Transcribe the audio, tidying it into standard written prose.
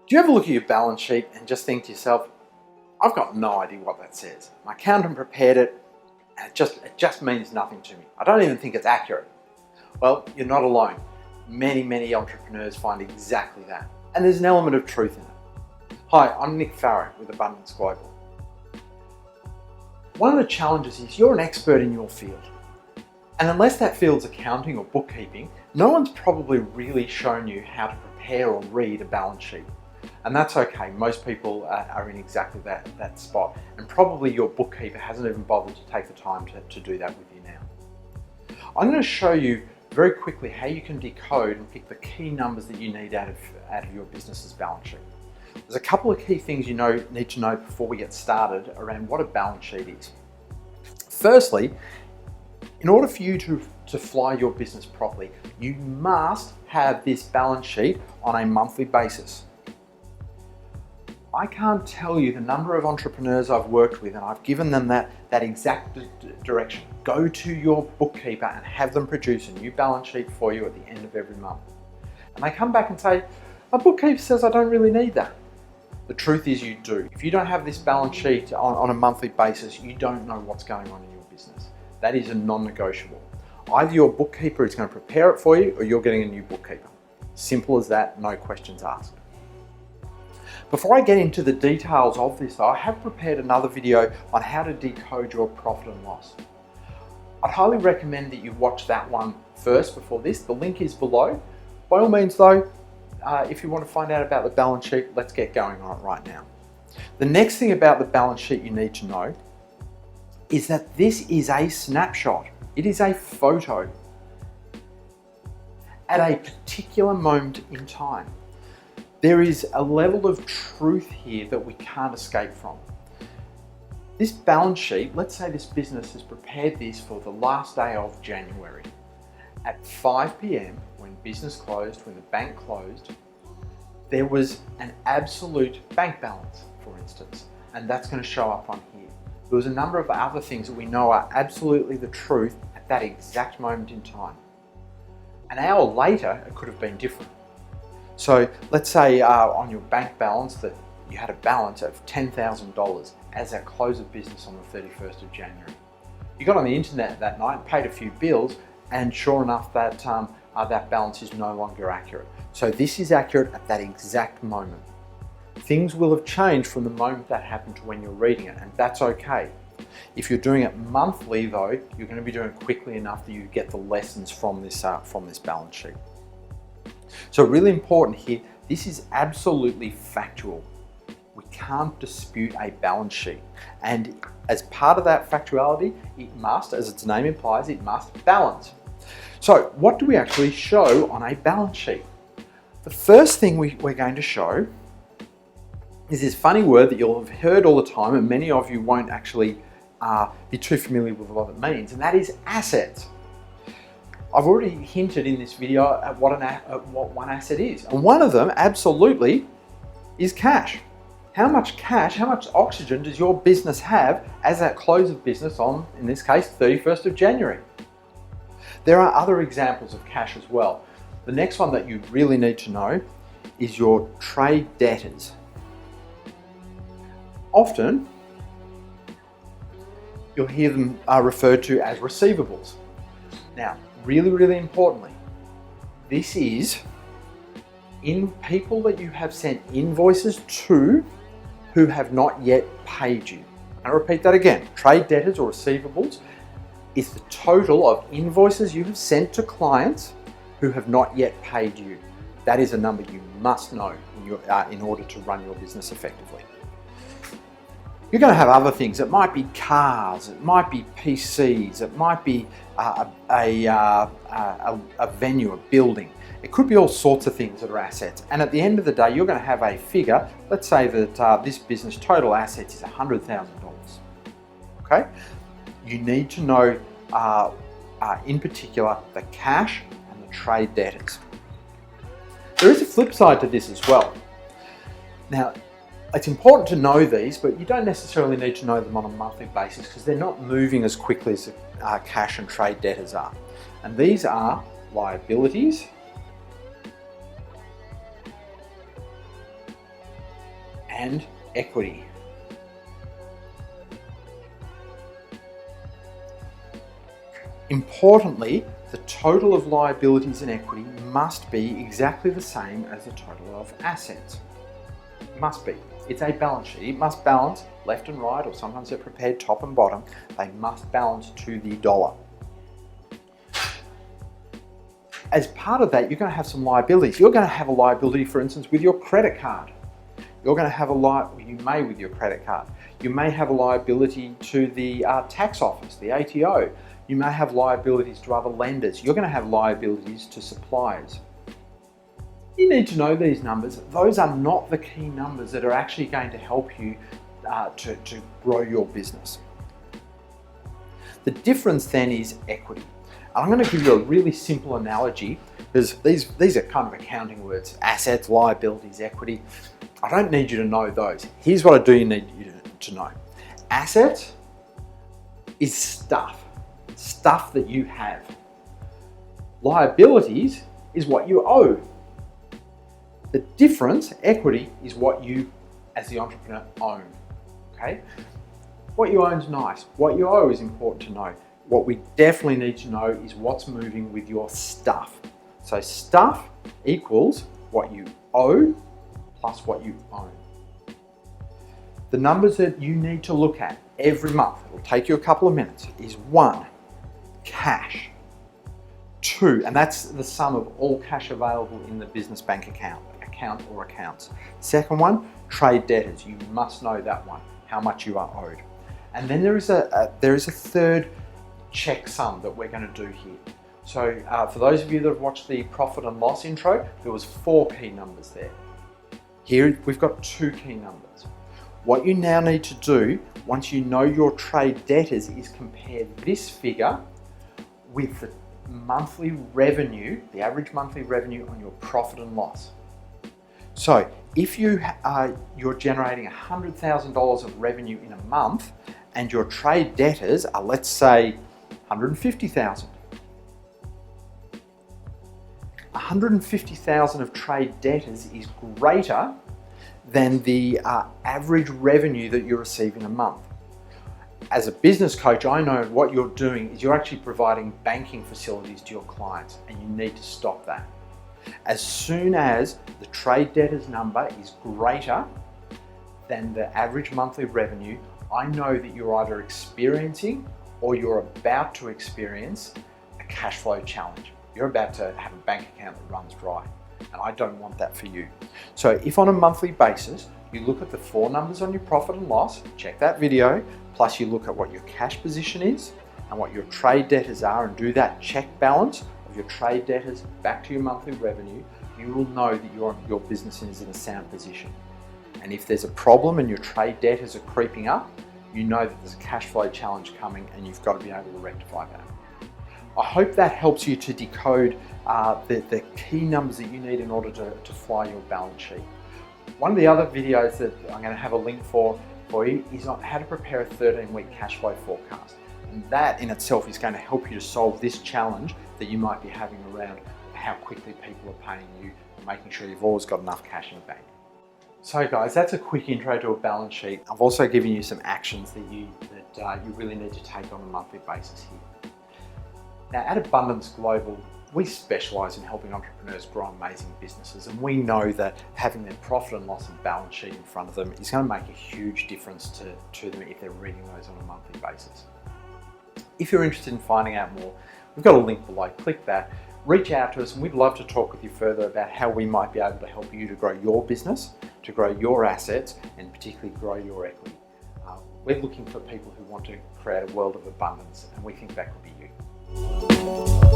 Do you ever look at your balance sheet and just think to yourself, I've got no idea what that says. My accountant prepared it and it just means nothing to me. I don't even think it's accurate. Well, you're not alone. Many entrepreneurs find exactly that. And there's an element of truth in it. Hi, I'm Nick Farrow with Abundance Global. One of the challenges is you're an expert in your field. And unless that field's accounting or bookkeeping, no one's probably really shown you how to prepare or read a balance sheet. And that's okay, most people are in exactly that spot. And probably your bookkeeper hasn't even bothered to take the time to do that with you now. I'm going to show you very quickly how you can decode and pick the key numbers that you need out of your business's balance sheet. There's a couple of key things you need to know before we get started around what a balance sheet is. Firstly, in order for you to fly your business properly, you must have this balance sheet on a monthly basis. I can't tell you the number of entrepreneurs I've worked with, and I've given them that exact direction. Go to your bookkeeper and have them produce a new balance sheet for you at the end of every month. And they come back and say, my bookkeeper says I don't really need that. The truth is you do. If you don't have this balance sheet on a monthly basis, you don't know what's going on in your business. That is a non-negotiable. Either your bookkeeper is going to prepare it for you or you're getting a new bookkeeper. Simple as that, no questions asked. Before I get into the details of this, I have prepared another video on how to decode your profit and loss. I'd highly recommend that you watch that one first before this. The link is below. By all means though, if you want to find out about the balance sheet, let's get going on it right now. The next thing about the balance sheet you need to know is that this is a snapshot. It is a photo at a particular moment in time. There is a level of truth here that we can't escape from. This balance sheet, let's say this business has prepared this for the last day of January. At 5 p.m, when business closed, when the bank closed, there was an absolute bank balance, for instance, and that's going to show up on here. There was a number of other things that we know are absolutely the truth at that exact moment in time. An hour later, it could have been different. So let's say on your bank balance that you had a balance of $10,000 as at close of business on the 31st of January. You got on the internet that night, paid a few bills, and sure enough that balance is no longer accurate. So this is accurate at that exact moment. Things will have changed from the moment that happened to when you're reading it, and that's okay. If you're doing it monthly though, you're going to be doing it quickly enough that you get the lessons from this balance sheet. So really important here, this is absolutely factual. We can't dispute a balance sheet. And as part of that factuality, it must, as its name implies, it must balance. So what do we actually show on a balance sheet? The first thing we're going to show is this funny word that you'll have heard all the time, and many of you won't actually be too familiar with what it means, and that is assets. I've already hinted in this video at what one asset is. And one of them, absolutely, is cash. How much cash, how much oxygen does your business have as at close of business on, in this case, 31st of January? There are other examples of cash as well. The next one that you really need to know is your trade debtors. Often, you'll hear them referred to as receivables. Now, really importantly, this is in people that you have sent invoices to who have not yet paid you. I'll repeat that again. Trade debtors or receivables is the total of invoices you have sent to clients who have not yet paid you. That is a number you must know in order to run your business effectively. You're going to have other things. It might be cars, it might be PCs, it might be a venue, a building. It could be all sorts of things that are assets. And at the end of the day, you're going to have a figure. Let's say that this business total assets is $100,000. Okay? You need to know, in particular, the cash and the trade debtors. There is a flip side to this as well. Now, it's important to know these, but you don't necessarily need to know them on a monthly basis because they're not moving as quickly as cash and trade debtors are. And these are liabilities and equity. Importantly, the total of liabilities and equity must be exactly the same as the total of assets. It must be. It's a balance sheet. It must balance left and right, or sometimes they're prepared top and bottom. They must balance to the dollar. As part of that, you're going to have some liabilities. You're going to have a liability, for instance, with your credit card. You're going to have you may with your credit card. You may have a liability to the tax office, the ATO. You may have liabilities to other lenders. You're going to have liabilities to suppliers. You need to know these numbers. Those are not the key numbers that are actually going to help you to grow your business. The difference then is equity. And I'm going to give you a really simple analogy, because these are kind of accounting words: assets, liabilities, equity. I don't need you to know those. Here's what I do need you to know. Assets is stuff that you have. Liabilities is what you owe. The difference, equity, is what you, as the entrepreneur, own. Okay? What you own is nice. What you owe is important to know. What we definitely need to know is what's moving with your stuff. So stuff equals what you owe plus what you own. The numbers that you need to look at every month, it'll take you a couple of minutes, is 1, cash. 2, and that's the sum of all cash available in the business bank account or accounts. Second one, trade debtors. You must know that one, how much you are owed. And then there is a third checksum that we're going to do here. So for those of you that have watched the profit and loss intro, there was 4 key numbers there. Here we've got 2 key numbers. What you now need to do, once you know your trade debtors, is compare this figure with the monthly revenue, the average monthly revenue on your profit and loss. So if you're generating $100,000 of revenue in a month and your trade debtors are, let's say, $150,000. $150,000 of trade debtors is greater than the average revenue that you receive in a month. As a business coach, I know what you're doing is you're actually providing banking facilities to your clients, and you need to stop that. As soon as the trade debtors number is greater than the average monthly revenue, I know that you're either experiencing or you're about to experience a cash flow challenge. You're about to have a bank account that runs dry, and I don't want that for you. So if on a monthly basis, you look at the 4 numbers on your profit and loss, check that video, plus you look at what your cash position is and what your trade debtors are, and do that check balance of your trade debtors back to your monthly revenue, you will know that your business is in a sound position. And if there's a problem and your trade debtors are creeping up, you know that there's a cash flow challenge coming, and you've got to be able to rectify that. I hope that helps you to decode the key numbers that you need in order to fly your balance sheet. One of the other videos that I'm going to have a link for you is on how to prepare a 13-week cash flow forecast. And that in itself is going to help you to solve this challenge that you might be having around how quickly people are paying you and making sure you've always got enough cash in the bank. So guys, that's a quick intro to a balance sheet. I've also given you some actions that you really need to take on a monthly basis here. Now at Abundance Global, we specialise in helping entrepreneurs grow amazing businesses, and we know that having their profit and loss and balance sheet in front of them is going to make a huge difference to them if they're reading those on a monthly basis. If you're interested in finding out more, we've got a link below. Click that, reach out to us, and we'd love to talk with you further about how we might be able to help you to grow your business, to grow your assets, and particularly grow your equity. We're looking for people who want to create a world of abundance, and we think that could be you.